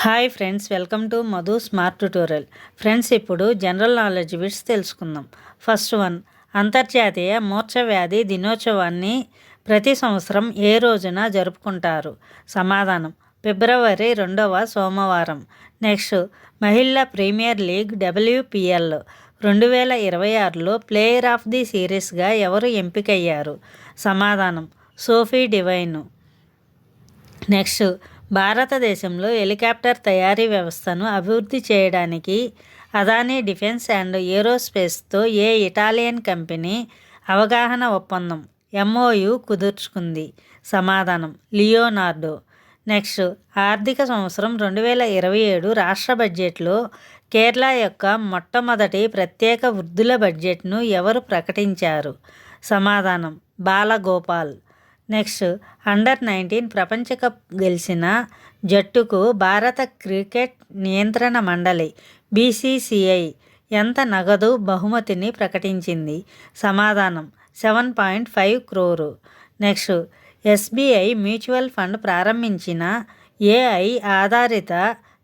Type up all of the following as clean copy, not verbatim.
Hi friends, welcome to Madhu smart tutorial. Friends, ఇప్పుడు general knowledge bits తెలుసుకుందాం. First one, అంతర్జాతీయ మూర్ఛవ్యాధి దినోత్సవాన్ని ప్రతి సంవత్సరం ఏ రోజున జరుపుకుంటారు? సమాధానం, ఫిబ్రవరి 2వ సోమవారం. నెక్స్ట్, మహిళా ప్రీమియర్ లీగ్ WPL 2026లో ప్లేయర్ ఆఫ్ ది సిరీస్గా ఎవరు ఎంపికయ్యారు? సమాధానం, సోఫీ డివైన్. నెక్స్ట్, భారతదేశంలో హెలికాప్టర్ తయారీ వ్యవస్థను అభివృద్ధి చేయడానికి అదానీ డిఫెన్స్ అండ్ ఏరోస్పేస్తో ఏ ఇటాలియన్ కంపెనీ అవగాహన ఒప్పందం MOU కుదుర్చుకుంది? సమాధానం, లియోనార్డో. నెక్స్ట్, ఆర్థిక సంవత్సరం 2027 రాష్ట్ర బడ్జెట్లో కేరళ యొక్క మొట్టమొదటి ప్రత్యేక వృద్ధుల బడ్జెట్ను ఎవరు ప్రకటించారు? సమాధానం, బాలగోపాల్. నెక్స్ట్, అండర్-19 ప్రపంచ కప్ గెలిచిన జట్టుకు భారత క్రికెట్ నియంత్రణ మండలి BCCI ఎంత నగదు బహుమతిని ప్రకటించింది? సమాధానం, 7.5 crore. Next, SBI mutual fund ప్రారంభించిన AI ఆధారిత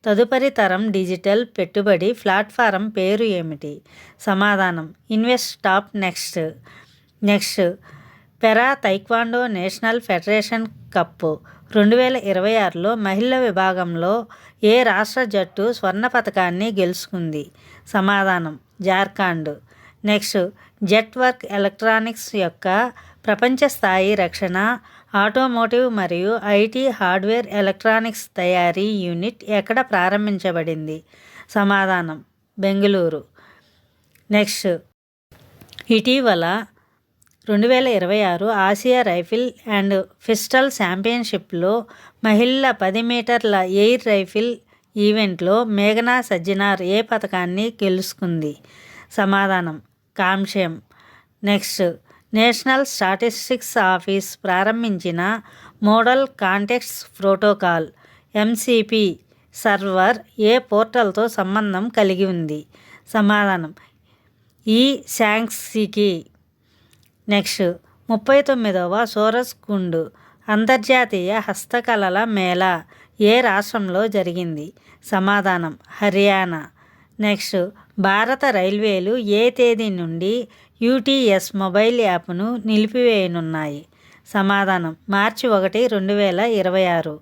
తదుపరి తరం డిజిటల్ పెట్టుబడి ప్లాట్ఫారం పేరు ఏమిటి? సమాధానం, ఇన్వెస్టాప్ next. Next, para taekwondo national federation cup 2026లో మహిళల విభాగంలో ఏ రాష్ట్ర జట్టు స్వర్ణ పతకాన్ని గెలుచుకుంది? సమాధానం, Jharkhand. Next, Zetwerk electronics యొక్క ప్రపంచ స్థాయి రక్షణ, ఆటోమోటివ్ మరియు IT హార్డ్వేర్ ఎలక్ట్రానిక్స్ తయారీ యూనిట్ ఎక్కడ ప్రారంభించబడింది? సమాధానం, బెంగళూరు. నెక్స్ట్, ఇటీవల 2026 ఆసియా రైఫిల్ అండ్ పిస్టల్ ఛాంపియన్షిప్లో మహిళల 10 మీటర్ల ఎయిర్ రైఫిల్ ఈవెంట్లో మేఘనా సజ్జనార్ ఏ పతకాన్ని గెలుచుకుంది? సమాధానం, కాంస్యం. నెక్స్ట్, నేషనల్ స్టాటిస్టిక్స్ ఆఫీస్ ప్రారంభించిన model context protocol MCP server ఏ పోర్టల్తో సంబంధం కలిగి ఉంది? సమాధానం, శాంగ్సికి. నెక్స్ట్, 39వ సోరస్ కుండ్ అంతర్జాతీయ హస్తకళల మేళా ఏ రాష్ట్రంలో జరిగింది? సమాధానం, హర్యానా. నెక్స్ట్, భారత రైల్వేలు ఏ తేదీ నుండి UTS మొబైల్ యాప్ను నిలిపివేయనున్నాయి? సమాధానం, మార్చి 1, 2026.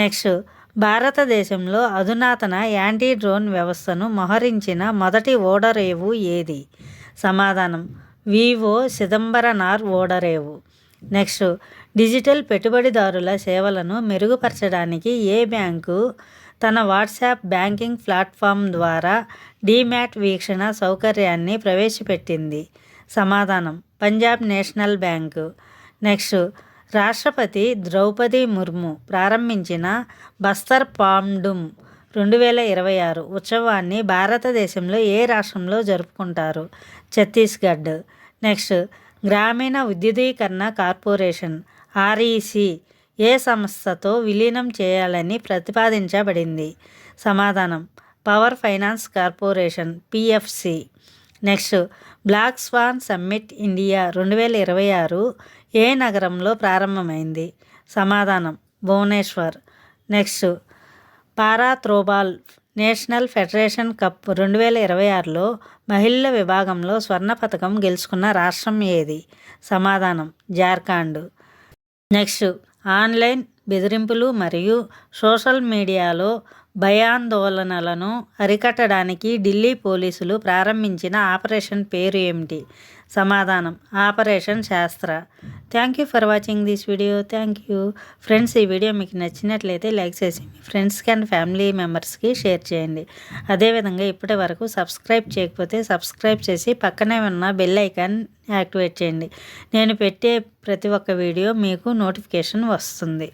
నెక్స్ట్, భారతదేశంలో అధునాతన యాంటీ డ్రోన్ వ్యవస్థను మోహరించిన మొదటి ఓడరేవు ఏది? సమాధానం, వివో చిదంబరనార్ ఓడరేవు. నెక్స్ట్, డిజిటల్ పెట్టుబడిదారుల సేవలను మెరుగుపరచడానికి ఏ బ్యాంకు తన వాట్సాప్ బ్యాంకింగ్ ప్లాట్ఫామ్ ద్వారా డీమ్యాట్ వీక్షణ సౌకర్యాన్ని ప్రవేశపెట్టింది? సమాధానం, పంజాబ్ నేషనల్ బ్యాంకు. నెక్స్ట్, రాష్ట్రపతి ద్రౌపది ముర్ము ప్రారంభించిన బస్తర్ పాండుమ్ 2026 ఉత్సవాన్ని భారతదేశంలో ఏ రాష్ట్రంలో జరుపుకుంటారు? ఛత్తీస్గఢ్. నెక్స్ట్, గ్రామీణ విద్యుదీకరణ కార్పొరేషన్ REC ఏ సంస్థతో విలీనం చేయాలని ప్రతిపాదించబడింది? సమాధానం, power finance corporation PFC. Next, black swan summit India 2026 ఏ నగరంలో ప్రారంభమైంది? సమాధానం, Bhubaneswar. Next, para throwball national federation cup 2026లో మహిళల విభాగంలో స్వర్ణ పతకం గెలుచుకున్న రాష్ట్రం ఏది? సమాధానం, జార్ఖండ్. నెక్స్ట్, ఆన్లైన్ బెదిరింపులు మరియు సోషల్ మీడియాలో భయాందోళనలను అరికట్టడానికి ఢిల్లీ పోలీసులు ప్రారంభించిన ఆపరేషన్ పేరు ఏమిటి? సమాధానం, ఆపరేషన్ శాస్త్ర. Thank you for watching this video. Thank you friends. ఈ వీడియో మీకు నచ్చినట్లయితే లైక్ చేసి మీ ఫ్రెండ్స్కి అండ్ ఫ్యామిలీ మెంబర్స్కి షేర్ చేయండి. అదేవిధంగా ఇప్పటి వరకు సబ్స్క్రైబ్ చేయకపోతే సబ్స్క్రైబ్ చేసి పక్కనే ఉన్న బెల్ ఐకాన్ యాక్టివేట్ చేయండి. నేను పెట్టే ప్రతి ఒక్క వీడియో మీకు నోటిఫికేషన్ వస్తుంది.